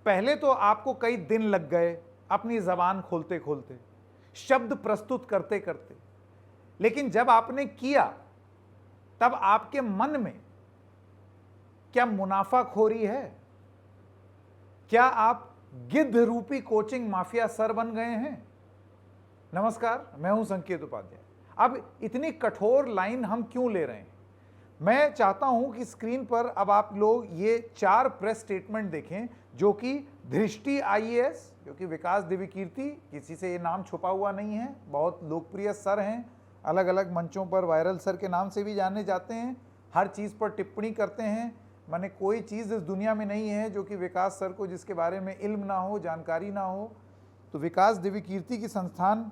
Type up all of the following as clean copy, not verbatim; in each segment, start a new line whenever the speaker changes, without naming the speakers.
पहले तो आपको कई दिन लग गए अपनी जबान खोलते खोलते, शब्द प्रस्तुत करते करते, लेकिन जब आपने किया तब आपके मन में क्या मुनाफाखोरी है? क्या आप गिद्ध रूपी कोचिंग माफिया सर बन गए हैं? नमस्कार, मैं हूं संकेत उपाध्याय। अब इतनी कठोर लाइन हम क्यों ले रहे हैं? मैं चाहता हूं कि स्क्रीन पर अब आप लोग ये 4 प्रेस स्टेटमेंट देखें जो कि दृष्टि आईएएस, क्योंकि विकास दिव्यकीर्ति, किसी से ये नाम छुपा हुआ नहीं है, बहुत लोकप्रिय सर हैं, अलग अलग मंचों पर वायरल सर के नाम से भी जाने जाते हैं, हर चीज़ पर टिप्पणी करते हैं। माने कोई चीज़ इस दुनिया में नहीं है जो कि विकास सर को जिसके बारे में इल्म ना हो, जानकारी ना हो। तो विकास दिव्यकीर्ति की संस्थान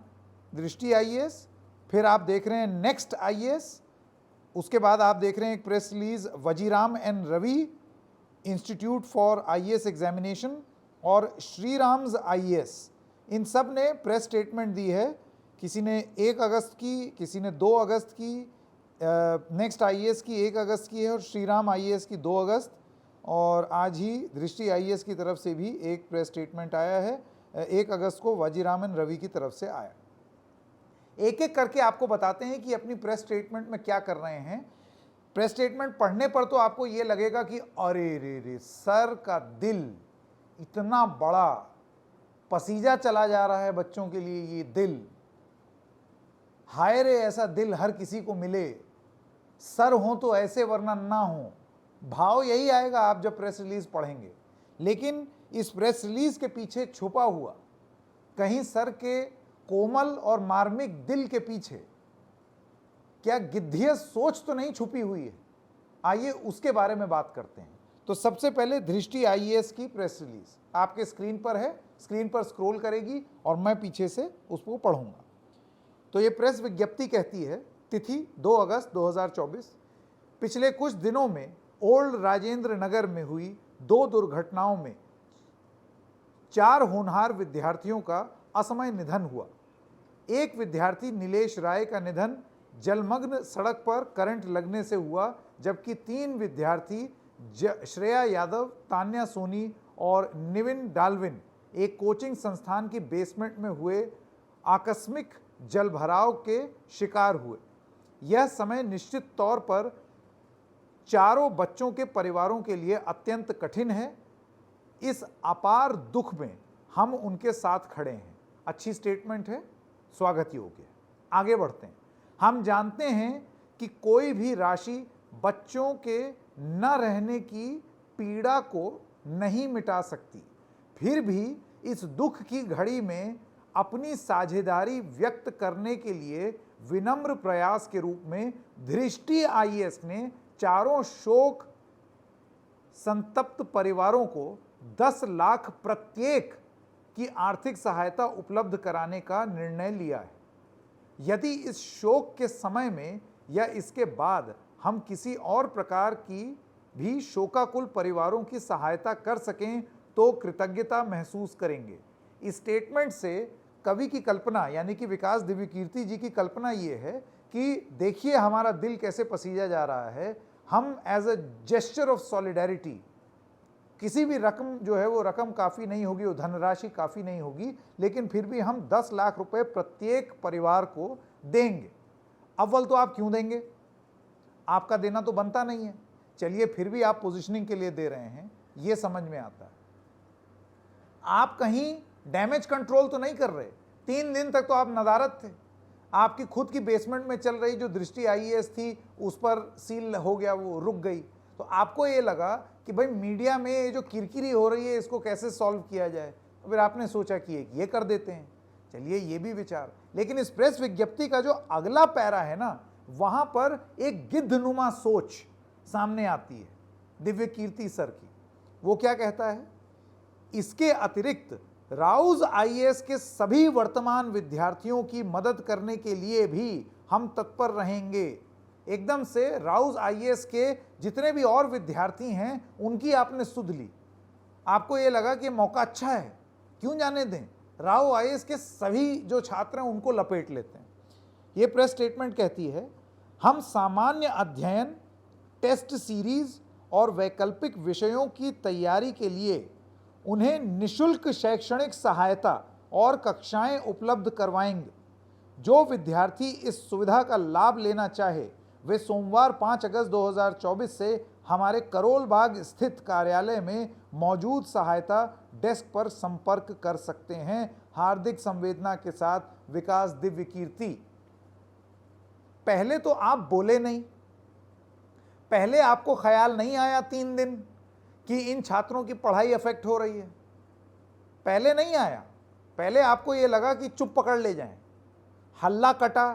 दृष्टि आईएएस, फिर आप देख रहे हैं नेक्स्ट आईएएस, उसके बाद आप देख रहे हैं एक press release Vajiram and Ravi institute for IAS examination और श्रीराम्स आईएएस। इन सब ने प्रेस स्टेटमेंट दी है, किसी ने 1 अगस्त की, किसी ने 2 अगस्त की, नेक्स्ट आईएएस की 1 अगस्त की है और श्रीराम आईएएस की 2 अगस्त, और आज ही दृष्टि आईएएस की तरफ से भी एक प्रेस स्टेटमेंट आया है, 1 अगस्त को वजीराम एंड रवि की तरफ से आया। एक एक करके आपको बताते हैं कि अपनी प्रेस स्टेटमेंट में क्या कर रहे हैं। प्रेस स्टेटमेंट पढ़ने पर तो आपको ये लगेगा कि अरे रे रे, सर का दिल इतना बड़ा, पसीजा चला जा रहा है बच्चों के लिए, ये दिल, हाय रे ऐसा दिल हर किसी को मिले, सर हो तो ऐसे वरना ना हो, भाव यही आएगा आप जब प्रेस रिलीज पढ़ेंगे। लेकिन इस प्रेस रिलीज के पीछे छुपा हुआ, कहीं सर के कोमल और मार्मिक दिल के पीछे क्या गिद्धीय सोच तो नहीं छुपी हुई है? आइए उसके बारे में बात करते हैं। तो सबसे पहले दृष्टि आईएएस की प्रेस रिलीज आपके स्क्रीन पर है, स्क्रीन पर स्क्रॉल करेगी और मैं पीछे से उसको पढ़ूंगा। तो ये प्रेस विज्ञप्ति कहती है, तिथि 2 अगस्त 2024, पिछले कुछ दिनों में ओल्ड राजेंद्र नगर में हुई 2 दुर्घटनाओं में 4 होनहार विद्यार्थियों का असमय निधन हुआ। एक विद्यार्थी नीलेश राय का निधन जलमग्न सड़क पर करंट लगने से हुआ, जबकि 3 विद्यार्थी श्रेया यादव, तान्या सोनी और निविन डाल्विन एक कोचिंग संस्थान की बेसमेंट में हुए आकस्मिक जलभराव के शिकार हुए। यह समय निश्चित तौर पर चारों बच्चों के परिवारों के लिए अत्यंत कठिन है। इस अपार दुख में हम उनके साथ खड़े हैं। अच्छी स्टेटमेंट है, स्वागत योग्य है। आगे बढ़ते हैं। हम जानते हैं कि कोई भी राशि बच्चों के न रहने की पीड़ा को नहीं मिटा सकती, फिर भी इस दुख की घड़ी में अपनी साझेदारी व्यक्त करने के लिए विनम्र प्रयास के रूप में दृष्टि आईएएस ने चारों शोक संतप्त परिवारों को 10 लाख प्रत्येक की आर्थिक सहायता उपलब्ध कराने का निर्णय लिया है। यदि इस शोक के समय में या इसके बाद हम किसी और प्रकार की भी शोकाकुल परिवारों की सहायता कर सकें तो कृतज्ञता महसूस करेंगे। इस स्टेटमेंट से कवि की कल्पना, यानी कि विकास दिव्यकीर्ति जी की कल्पना ये है कि देखिए हमारा दिल कैसे पसीजा जा रहा है, हम as a gesture of solidarity, किसी भी रकम जो है वो रकम काफ़ी नहीं होगी, वो धनराशि काफ़ी नहीं होगी, लेकिन फिर भी हम 10 लाख रुपए प्रत्येक परिवार को देंगे। अव्वल तो आप क्यों देंगे? आपका देना तो बनता नहीं है, चलिए फिर भी आप पोजीशनिंग के लिए दे रहे हैं, ये समझ में आता है। आप कहीं डैमेज कंट्रोल तो नहीं कर रहे। 3 दिन तक तो आप नदारद थे, आपकी खुद की बेसमेंट में चल रही जो दृष्टि आईएएस थी उस पर सील हो गया, वो रुक गई, तो आपको ये लगा कि भाई मीडिया में ये जो किरकिरी हो रही है इसको कैसे सॉल्व किया जाए, तो फिर आपने सोचा कि एक ये कर देते हैं। चलिए ये भी विचार, लेकिन इस प्रेस विज्ञप्ति का जो अगला पैरा है ना, वहां पर एक गिद्धनुमा सोच सामने आती है दिव्यकीर्ति सर की। वो क्या कहता है? इसके अतिरिक्त राउज आईएएस के सभी वर्तमान विद्यार्थियों की मदद करने के लिए भी हम तत्पर रहेंगे। एकदम से राउज आईएएस के जितने भी और विद्यार्थी हैं उनकी आपने सुध ली, आपको ये लगा कि मौका अच्छा है, क्यों जाने दें, राव आईएएस के सभी जो छात्र हैं उनको लपेट लेते हैं। ये प्रेस स्टेटमेंट कहती है, हम सामान्य अध्ययन, टेस्ट सीरीज और वैकल्पिक विषयों की तैयारी के लिए उन्हें निशुल्क शैक्षणिक सहायता और कक्षाएं उपलब्ध करवाएंगे। जो विद्यार्थी इस सुविधा का लाभ लेना चाहे वे सोमवार 5 अगस्त 2024 से हमारे करोल बाग स्थित कार्यालय में मौजूद सहायता डेस्क पर संपर्क कर सकते हैं। हार्दिक संवेदना के साथ विकास दिव्य कीर्ति। पहले तो आप बोले नहीं, पहले आपको ख्याल नहीं आया 3 दिन कि इन छात्रों की पढ़ाई अफेक्ट हो रही है, पहले नहीं आया। पहले आपको यह लगा कि चुप पकड़ ले जाएं, हल्ला कटा।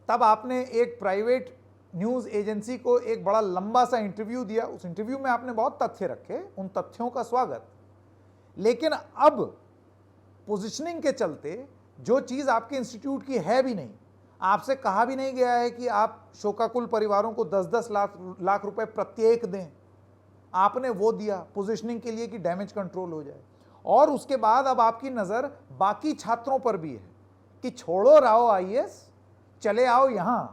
तब आपने एक प्राइवेट न्यूज़ एजेंसी को एक बड़ा लंबा सा इंटरव्यू दिया। उस इंटरव्यू में आपने बहुत तथ्य रखे, उन तथ्यों का स्वागत। लेकिन अब पोजीशनिंग के चलते जो चीज़ आपके इंस्टीट्यूट की है भी नहीं, आपसे कहा भी नहीं गया है कि आप शोकाकुल परिवारों को 10-10 लाख रुपए प्रत्येक दें, आपने वो दिया पोजीशनिंग के लिए कि डैमेज कंट्रोल हो जाए। और उसके बाद अब आपकी नज़र बाकी छात्रों पर भी है कि छोड़ो राव आईएएस, चले आओ यहां।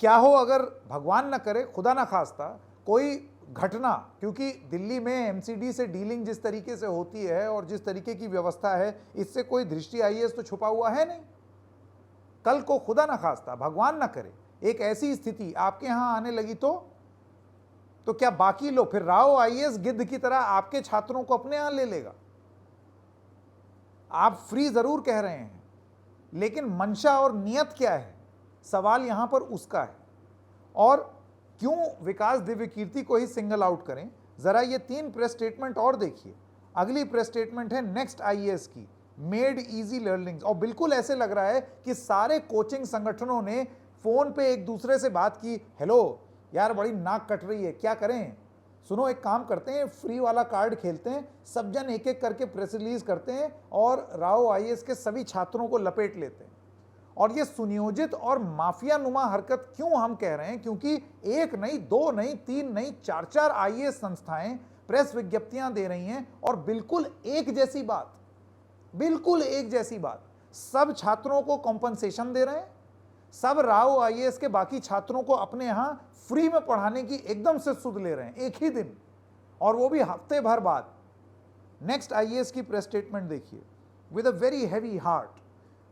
क्या हो अगर भगवान न करे, खुदा ना खास्ता, कोई घटना, क्योंकि दिल्ली में एमसीडी से डीलिंग जिस तरीके से होती है और जिस तरीके की व्यवस्था है, इससे कोई दृष्टि आईएएस तो छुपा हुआ है नहीं। कल को खुदा ना खास्ता, भगवान ना करे, एक ऐसी स्थिति आपके यहां आने लगी तो क्या बाकी लोग, फिर राव आईएएस गिद्ध की तरह आपके छात्रों को अपने यहां ले लेगा? आप फ्री जरूर कह रहे हैं, लेकिन मंशा और नियत क्या है, सवाल यहां पर उसका है। और क्यों विकास दिव्य कीर्ति को ही सिंगल आउट करें, जरा ये 3 प्रेस स्टेटमेंट और देखिए। अगली प्रेस स्टेटमेंट है नेक्स्ट आईएएस की, मेड इजी लर्निंग। और बिल्कुल ऐसे लग रहा है कि सारे कोचिंग संगठनों ने फोन पे एक दूसरे से बात की, हेलो यार बड़ी नाक कट रही है, क्या करें, सुनो एक काम करते हैं, फ्री वाला कार्ड खेलते हैं, सब जन एक एक करके प्रेस रिलीज करते हैं और राव आईएएस के सभी छात्रों को लपेट लेते हैं। और ये सुनियोजित और माफिया नुमा हरकत क्यों हम कह रहे हैं, क्योंकि 1 नहीं, 2 नहीं, 3 नहीं, 4 आईएएस संस्थाएं प्रेस विज्ञप्तियां दे रही हैं और बिल्कुल एक जैसी बात, बिल्कुल एक जैसी बात, सब छात्रों को कॉम्पनसेशन दे रहे हैं, सब राव आईएएस के बाकी छात्रों को अपने यहां फ्री में पढ़ाने की एकदम से सुध ले रहे हैं एक ही दिन, और वो भी हफ्ते भर बाद। नेक्स्ट आईएएस की प्रेस स्टेटमेंट देखिए। With a very heavy heart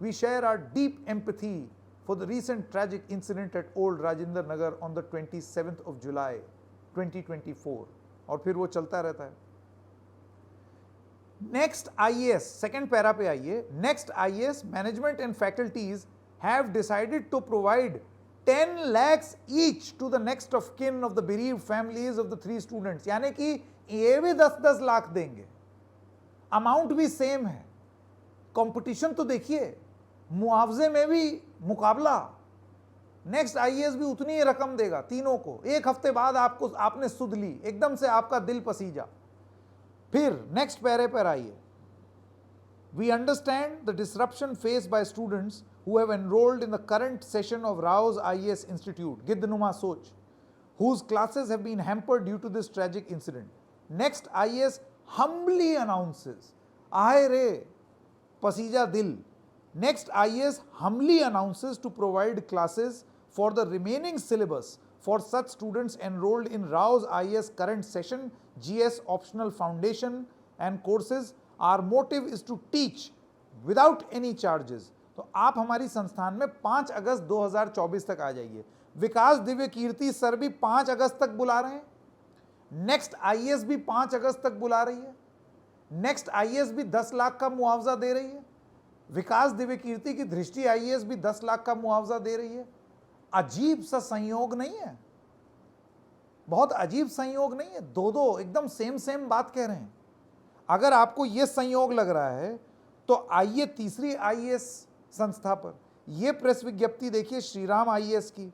we share our deep empathy for the recent tragic incident at Old Rajendra Nagar on the 27th of July 2024। और फिर वो चलता रहता है। नेक्स्ट आईएएस, सेकेंड पैरा पे आइए। Next IAS management and faculties have decided to provide 10 lakhs each to the next of kin of the bereaved families of the 3 students। यानी कि ये भी 10-10 लाख देंगे, अमाउंट भी सेम है। कंपटीशन तो देखिए, मुआवजे में भी मुकाबला। नेक्स्ट आईएएस भी उतनी ही रकम देगा तीनों को। एक हफ्ते बाद आपने सुध ली, एकदम से आपका दिल पसीजा। फिर नेक्स्ट पैरे पर आइए। We understand the disruption faced by students who have enrolled in the current session of Rao's IAS Institute, Giddnuma Soch, whose classes have been hampered due to this tragic incident. Next IAS humbly announces, आए रे पसीजा दिल, next IAS humbly announces to provide classes for the remaining syllabus for such students enrolled in Rao's IAS current session, GS optional foundation and courses. Our motive is to teach without any charges. तो आप हमारी संस्थान में 5 अगस्त 2024 तक आ जाइए। विकास दिव्य कीर्ति sir भी 5 अगस्त तक बुला रहे हैं, नेक्स्ट आईएएस भी 5 अगस्त तक बुला रही है, नेक्स्ट आईएएस भी 10 लाख का मुआवजा दे रही है, विकास दिव्य कीर्ति की दृष्टि आईएएस भी 10 लाख का मुआवजा दे रही है। अजीब सा संयोग नहीं है? बहुत अजीब संयोग नहीं है? दो एकदम सेम बात कह रहे हैं। अगर आपको यह संयोग लग रहा है तो आइए तीसरी आईएएस संस्था पर। यह प्रेस विज्ञप्ति देखिए श्रीराम आईएएस की।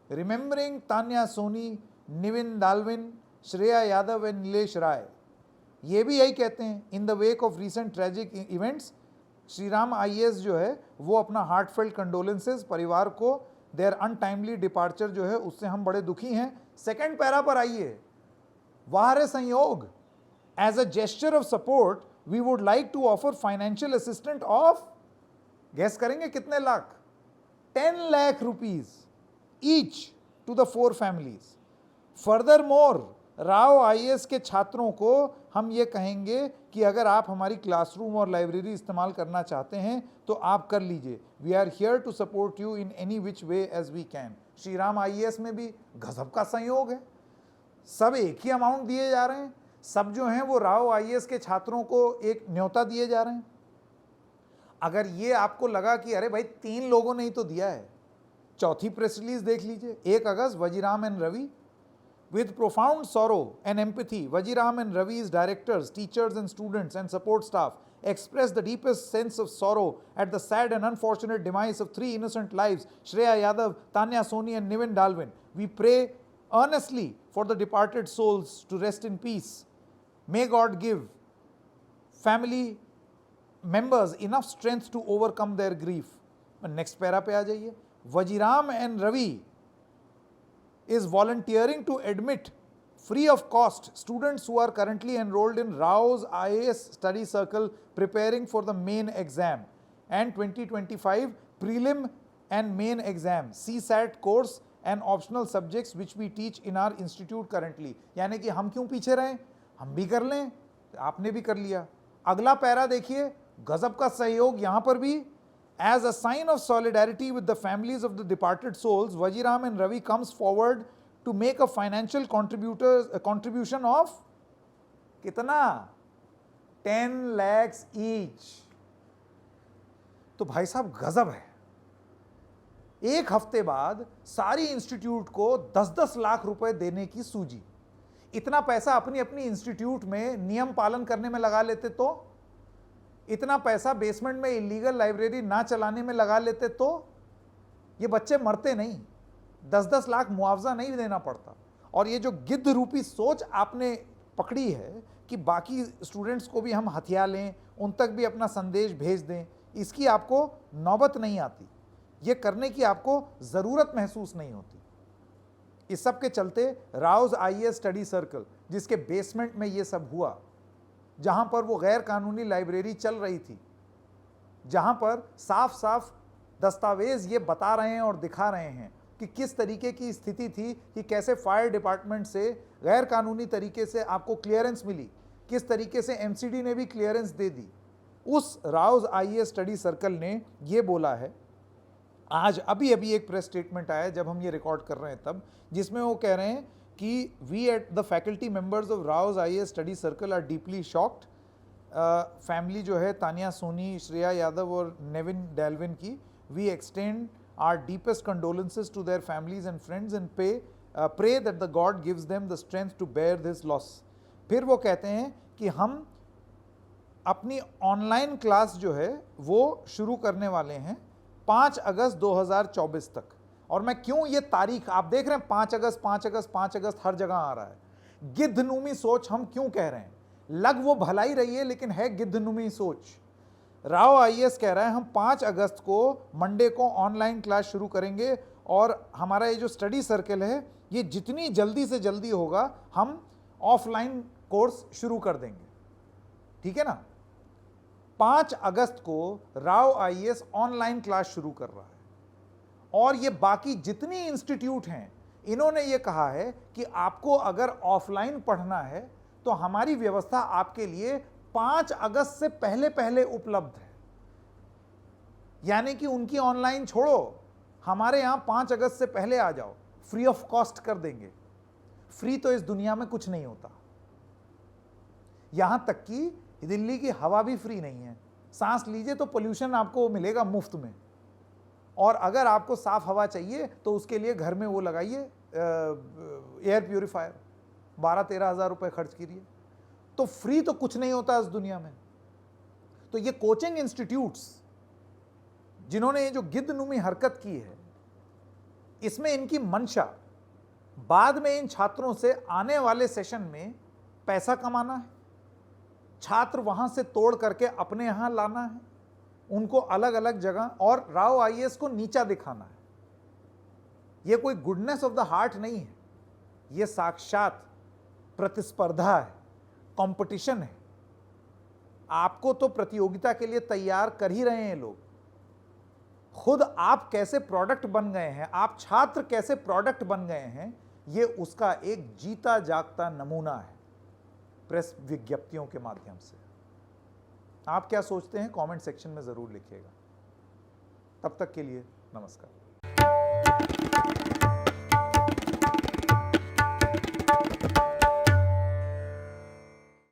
रिमेंबरिंग तान्या सोनी, निविन दालविन, श्रेया यादव एंड नीलेश राय। ये भी यही कहते हैं, in the wake of recent tragic events Shriram IAS जो है वो अपना हार्टफेल्ट कंडोलेंसेज परिवार को, देयर अनटाइमली डिपार्चर जो है उससे हम बड़े दुखी हैं। सेकेंड पैरा पर आइए। वाह रे संयोग, as a gesture of support we would like to offer financial assistant of, guess करेंगे कितने lakh? 10 lakh rupees each to the 4 families. Furthermore, Rau IAS के छात्रों को हम ये कहेंगे कि अगर आप हमारी क्लासरूम और लाइब्रेरी इस्तेमाल करना चाहते हैं तो आप कर लीजिए। We are here to support you in any which way as we can. Shri Ram IAS में भी गजब का संयोग है, सब एक ही अमाउंट दिए जा रहे हैं, सब जो हैं वो राव आईएएस के छात्रों को एक न्योता दिए जा रहे हैं। अगर ये आपको लगा कि अरे भाई 3 लोगों ने ही तो दिया है, चौथी प्रेस रिलीज देख लीजिए, 1 अगस्त, Vajiram and Ravi. With profound sorrow and empathy, Vajiram and Ravi's directors, teachers and students and support staff express the deepest sense of sorrow at the sad and unfortunate demise of 3 innocent lives, Shreya Yadav, Tanya Soni and Nivin Dalwin. We pray earnestly for the departed souls to rest in peace. May God give family members enough strength to overcome their grief. Next para पे आ जाइए। Vajiram and Ravi is volunteering to admit free of cost students who are currently enrolled in Rao's IAS study circle preparing for the main exam and 2025 prelim and main exam, CSAT course and optional subjects which we teach in our institute currently। यानी कि हम क्यों पीछे रहें, हम भी कर लें, आपने भी कर लिया। अगला पैरा देखिए, गजब का सहयोग यहाँ पर भी। As a sign of solidarity with the families of the departed souls, Vajiram and Ravi comes forward to make a financial contribution of कितना 10 lakhs each। तो भाई साहब गजब है। एक हफ्ते बाद सारी इंस्टीट्यूट को 10-10 लाख रुपए देने की सूझी। इतना पैसा अपनी अपनी इंस्टीट्यूट में नियम पालन करने में लगा लेते तो, इतना पैसा बेसमेंट में इलीगल लाइब्रेरी ना चलाने में लगा लेते तो ये बच्चे मरते नहीं, 10-10 लाख मुआवजा नहीं देना पड़ता। और ये जो गिद्ध रूपी सोच आपने पकड़ी है कि बाकी स्टूडेंट्स को भी हम हथिया लें, उन तक भी अपना संदेश भेज दें, इसकी आपको नौबत नहीं आती, ये करने की आपको ज़रूरत महसूस नहीं होती। इस सब के चलते राउज आईएएस स्टडी सर्कल, जिसके बेसमेंट में ये सब हुआ, जहां पर वो गैर कानूनी लाइब्रेरी चल रही थी, जहां पर साफ साफ दस्तावेज ये बता रहे हैं और दिखा रहे हैं कि किस तरीके की स्थिति थी, कि कैसे फायर डिपार्टमेंट से गैर कानूनी तरीके से आपको क्लियरेंस मिली, किस तरीके से एमसीडी ने भी क्लियरेंस दे दी। उस राउज आईएएस स्टडी सर्कल ने ये बोला है, आज अभी अभी एक प्रेस स्टेटमेंट आया जब हम ये रिकॉर्ड कर रहे हैं तब, जिसमें वो कह रहे हैं कि we at the faculty members of Rau's IAS study circle are deeply shocked. Family जो है तानिया सोनी, श्रेया यादव और नेविन डेल्विन की, we extend our deepest condolences to their families and friends and pray that the god gives them the strength to bear this loss. फिर वो कहते हैं कि हम अपनी ऑनलाइन क्लास जो है वो शुरू करने वाले हैं 5 अगस्त 2024 तक। और मैं क्यों ये तारीख आप देख रहे हैं, 5 अगस्त 5 अगस्त 5 अगस्त हर जगह आ रहा है। गिद्धनुमी सोच हम क्यों कह रहे हैं, लग वो भलाई रही है लेकिन है गिद्धनुमी सोच। राव आईएएस कह रहा है हम 5 अगस्त को मंडे को ऑनलाइन क्लास शुरू करेंगे और हमारा ये जो स्टडी सर्कल है ये जितनी जल्दी से जल्दी होगा हम ऑफलाइन कोर्स शुरू कर देंगे, ठीक है ना। 5 अगस्त को राव आईएएस ऑनलाइन क्लास शुरू कर रहा है और ये बाकी जितनी इंस्टीट्यूट हैं इन्होंने ये कहा है कि आपको अगर ऑफलाइन पढ़ना है तो हमारी व्यवस्था आपके लिए 5 अगस्त से पहले पहले उपलब्ध है। यानी कि उनकी ऑनलाइन छोड़ो, हमारे यहां 5 अगस्त से पहले आ जाओ, फ्री ऑफ कॉस्ट कर देंगे। फ्री तो इस दुनिया में कुछ नहीं होता, यहां तक कि दिल्ली की हवा भी फ्री नहीं है। सांस लीजिए तो पोल्यूशन आपको मिलेगा मुफ्त में, और अगर आपको साफ हवा चाहिए तो उसके लिए घर में वो लगाइए एयर प्यूरिफायर, 12-13 हज़ार रुपये खर्च कीजिए। तो फ्री तो कुछ नहीं होता इस दुनिया में। तो ये कोचिंग इंस्टीट्यूट्स जिन्होंने ये जो गिद्धनुमी हरकत की है, इसमें इनकी मंशा बाद में इन छात्रों से आने वाले सेशन में पैसा कमाना है, छात्र वहां से तोड़ करके अपने यहां लाना है, उनको अलग अलग जगह, और राव आईएएस को नीचा दिखाना है। यह कोई गुडनेस ऑफ द हार्ट नहीं है, यह साक्षात प्रतिस्पर्धा है, कंपटीशन है। आपको तो प्रतियोगिता के लिए तैयार कर ही रहे हैं लोग। खुद आप कैसे प्रोडक्ट बन गए हैं, आप छात्र कैसे प्रोडक्ट बन गए हैं, ये उसका एक जीता जागता नमूना है प्रेस विज्ञप्तियों के माध्यम से। आप क्या सोचते हैं कमेंट सेक्शन में जरूर लिखिएगा। तब तक के लिए नमस्कार।